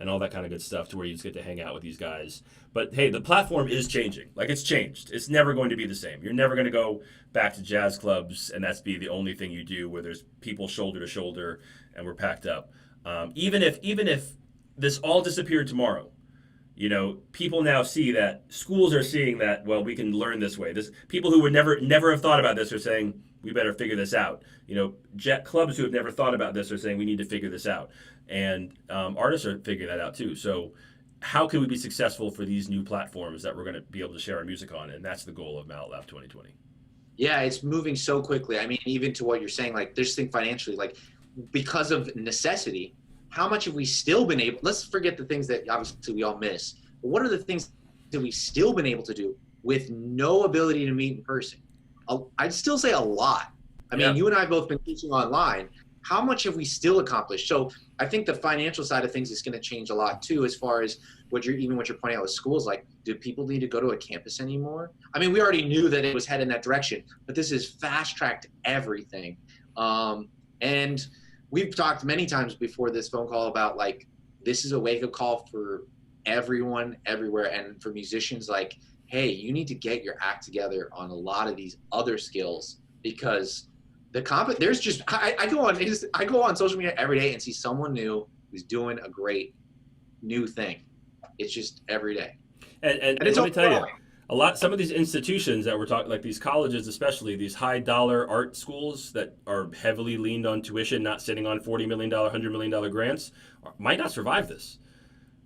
and all that kind of good stuff to where you just get to hang out with these guys. But hey, the platform is changing. Like, it's changed. It's never going to be the same. You're never going to go back to jazz clubs and that's be the only thing you do where there's people shoulder to shoulder and we're packed up. Even if this all disappeared tomorrow, people now see that schools are seeing that, well, we can learn this way. This people who would never have thought about this are saying we better figure this out. Jet clubs who have never thought about this are saying we need to figure this out, and artists are figuring that out too. So how can we be successful for these new platforms that we're going to be able to share our music on? And that's the goal of Mallet Lab 2020. Yeah, it's moving so quickly. I mean, even to what you're saying, like, just think financially, like, because of necessity, how much have we still been able, let's forget the things that obviously we all miss, but what are the things that we've still been able to do with no ability to meet in person? I'd still say a lot. I mean, you and I have both been teaching online. How much have we still accomplished? So I think the financial side of things is going to change a lot too, as far as what you're pointing out with schools. Like, do people need to go to a campus anymore? I mean, we already knew that it was headed in that direction, but this has fast-tracked everything. And we've talked many times before this phone call about, like, this is a wake-up call for everyone, everywhere, and for musicians, like, hey, you need to get your act together on a lot of these other skills, because there's just, I go on social media every day and see someone new who's doing a great new thing. It's just every day. And it's let me tell you, some of these institutions that we're talking, like these colleges, especially these high dollar art schools that are heavily leaned on tuition, not sitting on $40 million, $100 million grants, might not survive this.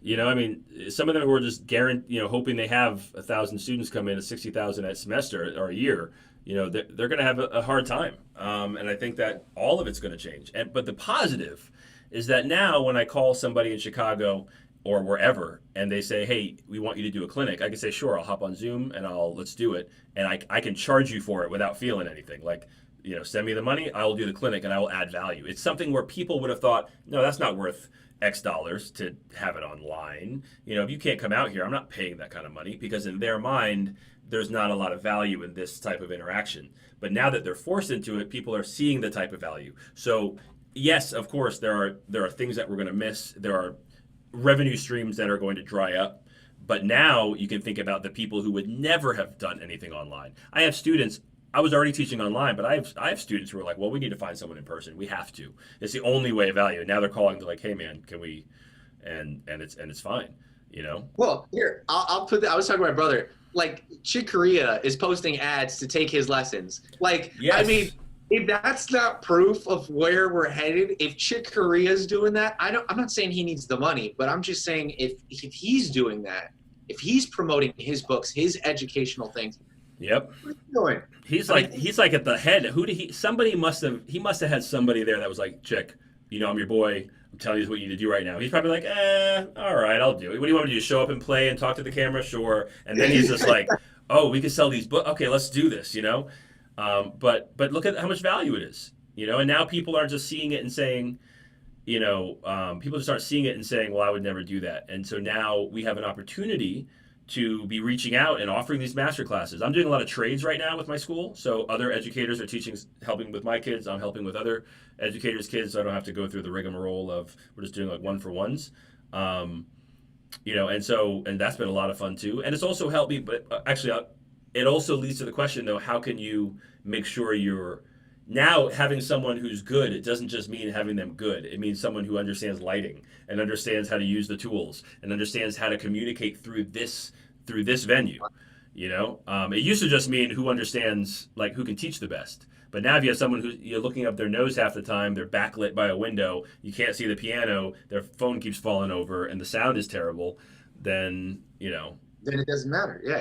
I mean, some of them who are just hoping they have 1,000 students come in at 60,000 a semester or a year, they're going to have a hard time. And I think that all of it's going to change. But the positive is that now when I call somebody in Chicago or wherever and they say, hey, we want you to do a clinic, I can say, sure, I'll hop on Zoom and let's do it. And I can charge you for it without feeling anything. Like, send me the money, I will do the clinic and I will add value. It's something where people would have thought, no, that's not worth X dollars to have it online. If you can't come out here, I'm not paying that kind of money, because in their mind, there's not a lot of value in this type of interaction. But now that they're forced into it, people are seeing the type of value. So yes, of course, there are things that we're going to miss. There are revenue streams that are going to dry up. But now you can think about the people who would never have done anything online. I have students. I was already teaching online, but I have students who are like, well, we need to find someone in person. We have to. It's the only way of value. And now they're calling to like, hey man, can we? And it's fine, Well, here I'll put. I was talking to my brother. Like, Chick Corea is posting ads to take his lessons. Like, yes. I mean, if that's not proof of where we're headed, if Chick Corea's doing that, I'm not saying he needs the money, but I'm just saying if he's doing that, if he's promoting his books, his educational things. Yep. What are you doing? He's like at the head. Somebody must have had somebody there that was like, Chick, I'm your boy. I'm telling you what you need to do right now. He's probably like, all right, I'll do it. What do you want me to do? Show up and play and talk to the camera? Sure. And then he's just like, oh, we can sell these books. Okay, let's do this, But look at how much value it is, and now people are just seeing it and saying, people just start seeing it and saying, well, I would never do that. And so now we have an opportunity to be reaching out and offering these master classes. I'm doing a lot of trades right now with my school. So other educators are helping with my kids. I'm helping with other educators' kids, so I don't have to go through the rigmarole of we're just doing like one-for-ones. And that's been a lot of fun too. And it's also helped me, but actually it also leads to the question though, how can you make sure you're now having someone who's good? It doesn't just mean having them good. It means someone who understands lighting and understands how to use the tools and understands how to communicate through this venue. It used to just mean who understands, like, who can teach the best. But now if you have someone who you're looking up their nose half the time, they're backlit by a window, you can't see the piano, their phone keeps falling over, and the sound is terrible, then Then it doesn't matter. Yeah.